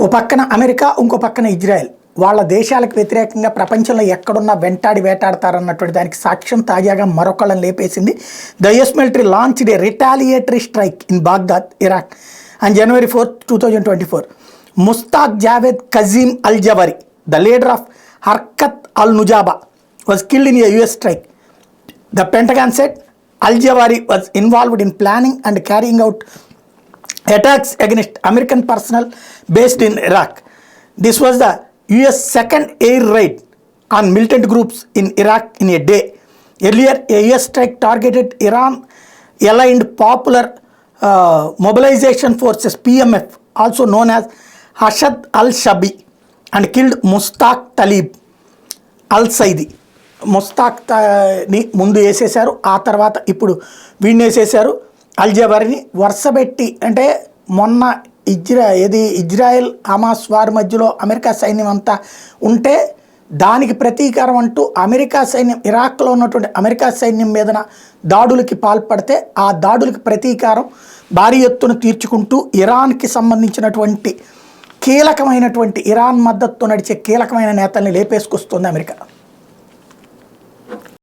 ఓ పక్కన అమెరికా, ఇంకో పక్కన ఇజ్రాయెల్. వాళ్ళ దేశాలకు వ్యతిరేకంగా ప్రపంచంలో ఎక్కడున్నా వెంటాడి వేటాడతారన్నటువంటి దానికి సాక్ష్యం తాజాగా మరొకళ్ళని లేపేసింది. The US military launched a retaliatory strike in Baghdad, Iraq on January 4, 2024. Mustaq Javed Kazim Al-Jawari, the leader of Harkat al-Nujaba, was killed in a US strike. The Pentagon said Al-Jawari was involved in planning and carrying out attacks against American personnel based in Iraq. This was the US second air raid on militant groups in Iraq in a day. Earlier, a US strike targeted Iran-aligned Popular Mobilization Forces (PMF), also known as Hashad al-Shabi, and killed Mustaq Talib al-Saidi. ముస్తాక్ని ముందు వేసేశారు, ఆ తర్వాత ఇప్పుడు వీడిని వేసేశారు. అల్జవారిని వరుసబెట్టి, అంటే మొన్న Israel Hamas వారి మధ్యలో America సైన్యం అంతా ఉంటే దానికి ప్రతీకారం అంటూ అమెరికా సైన్యం ఇరాక్లో ఉన్నటువంటి అమెరికా సైన్యం మీదన దాడులకి పాల్పడితే ఆ దాడులకి ప్రతీకారం భారీ ఎత్తున తీర్చుకుంటూ ఇరాన్కి సంబంధించినటువంటి కీలకమైనటువంటి ఇరాన్ మద్దతు నడిచే కీలకమైన నేతల్ని లేపేసుకొస్తుంది అమెరికా.